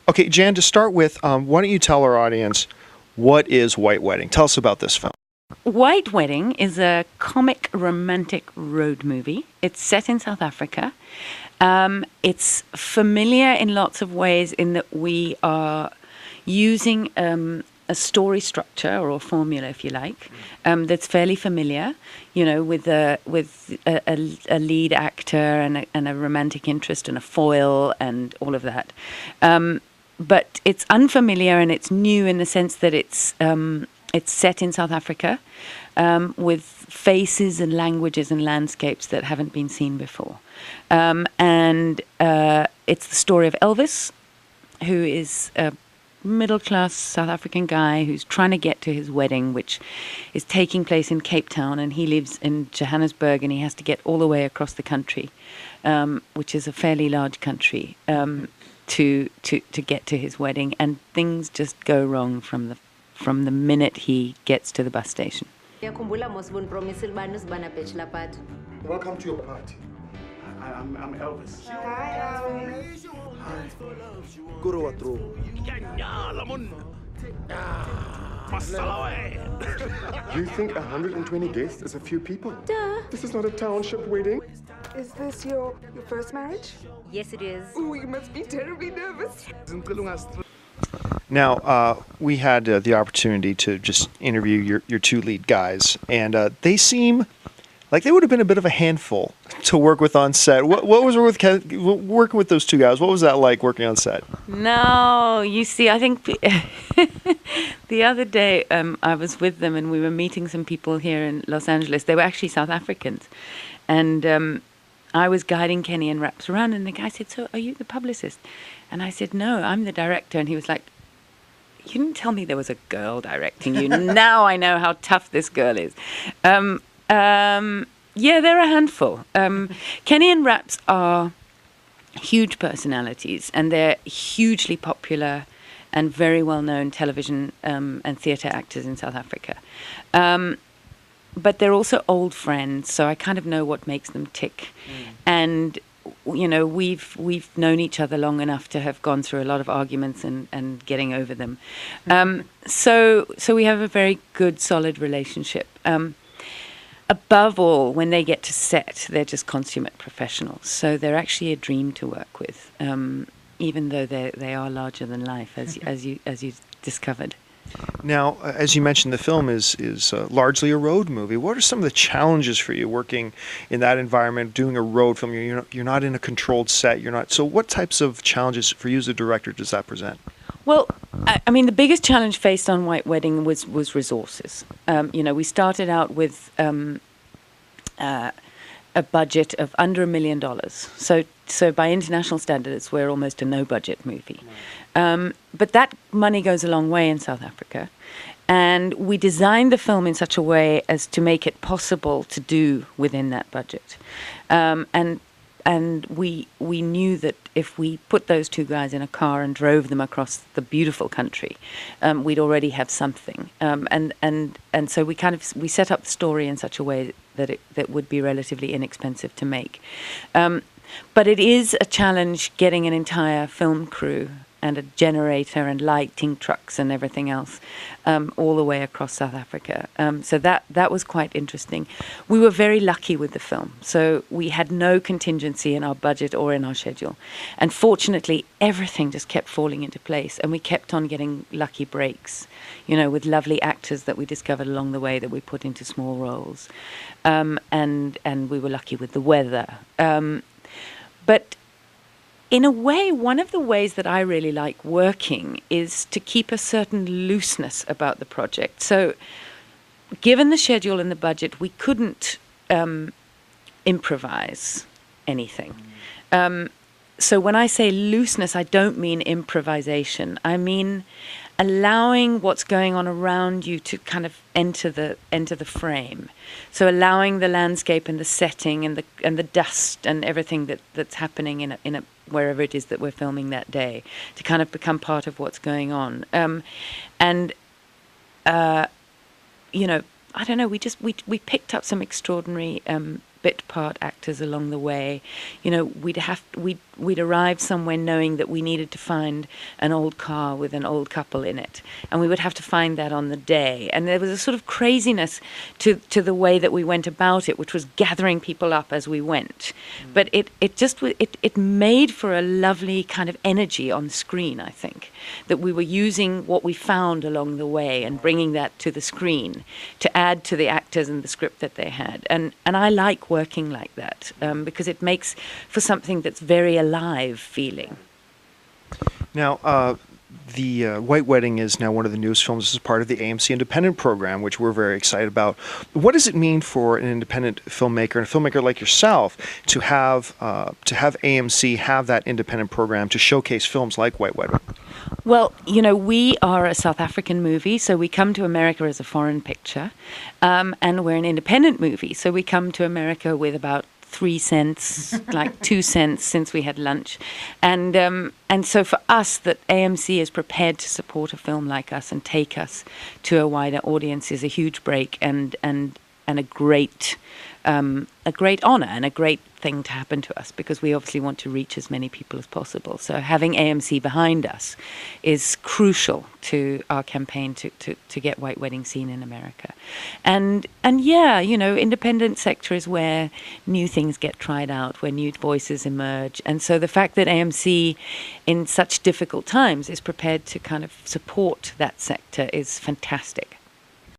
Okay, Jann, to start with, why don't you tell our audience what is White Wedding? Tell us about this film. White Wedding is a comic romantic road movie. It's set in South Africa. It's familiar in lots of ways in that we are using a story structure or a formula, if you like, that's fairly familiar. You know, with a lead actor and a romantic interest and a foil and all of that. But it's unfamiliar and it's new in the sense that it's set in South Africa with faces and languages and landscapes that haven't been seen before. And it's the story of Elvis, who is a middle-class South African guy who's trying to get to his wedding, which is taking place in Cape Town, and he lives in Johannesburg, and he has to get all the way across the country, which is a fairly large country, to get to his wedding, and things just go wrong from the minute he gets to the bus station. Welcome to your party. I'm Elvis. Guru Atro. Do you think 120 guests is a few people? Duh. This is not a township wedding. Is this your first marriage? Yes, it is. Oh, you must be terribly nervous. Now, we had the opportunity to just interview your two lead guys, and they seem like they would have been a bit of a handful to work with on set. What was it working with those two guys? What was that like working on set? No, you see, I think the other day I was with them and we were meeting some people here in Los Angeles. They were actually South Africans. And I was guiding Kenny and Raps around, and the guy said, "So are you the publicist?" And I said, "No, I'm the director." And he was like, "You didn't tell me there was a girl directing you. Now I know how tough this girl is." Yeah, they're a handful. Kenny and Raps are huge personalities, and they're hugely popular and very well-known television and theatre actors in South Africa. But they're also old friends, so I kind of know what makes them tick. And you know, we've known each other long enough to have gone through a lot of arguments and getting over them. So we have a very good, solid relationship. Above all, when they get to set, they're just consummate professionals. So they're actually a dream to work with, even though they are larger than life, as you discovered. Now, as you mentioned, the film is largely a road movie. What are some of the challenges for you working in that environment, doing a road film? You're not in a controlled set. So what types of challenges for you as a director does that present? Well, I mean, the biggest challenge faced on White Wedding was resources. We started out with a budget of under $1 million. So by international standards, we're almost a no-budget movie. But that money goes a long way in South Africa. And we designed the film in such a way as to make it possible to do within that budget. And we knew that if we put those two guys in a car and drove them across the beautiful country, we'd already have something. And so we set up the story in such a way that would be relatively inexpensive to make. But it is a challenge getting an entire film crew and a generator and lighting trucks and everything else all the way across South Africa. So that was quite interesting. We were very lucky with the film. So we had no contingency in our budget or in our schedule. And fortunately, everything just kept falling into place. And we kept on getting lucky breaks, with lovely actors that we discovered along the way that we put into small roles. And we were lucky with the weather. But in a way, one of the ways that I really like working is to keep a certain looseness about the project. So given the schedule and the budget, we couldn't improvise anything. So when I say looseness, I don't mean improvisation. I mean allowing what's going on around you to kind of enter the frame. So allowing the landscape and the setting and the dust and everything that's happening in a wherever it is that we're filming that day to kind of become part of what's going on. I don't know, we picked up some extraordinary bit part actors along the way. We'd we'd arrived somewhere knowing that we needed to find an old car with an old couple in it, and we would have to find that on the day. And there was a sort of craziness to the way that we went about it, which was gathering people up as we went. But it made for a lovely kind of energy on screen, I think, that we were using what we found along the way and bringing that to the screen to add to the actors and the script that they had. And I like working like that because it makes for something that's very alive feeling. Now, the White Wedding is now one of the newest films as part of the AMC Independent program, which we're very excited about. What does it mean for an independent filmmaker and a filmmaker like yourself to have AMC have that independent program to showcase films like White Wedding? Well, you know, we are a South African movie, so we come to America as a foreign picture, and we're an independent movie, so we come to America with about 3 cents, like 2 cents since we had lunch. And so for us, that AMC is prepared to support a film like us and take us to a wider audience is a huge break and a great honor and a great thing to happen to us, because we obviously want to reach as many people as possible. So having AMC behind us is crucial to our campaign to get White Wedding seen in America. And yeah, you know, independent sector is where new things get tried out, where new voices emerge. And so the fact that AMC in such difficult times is prepared to kind of support that sector is fantastic.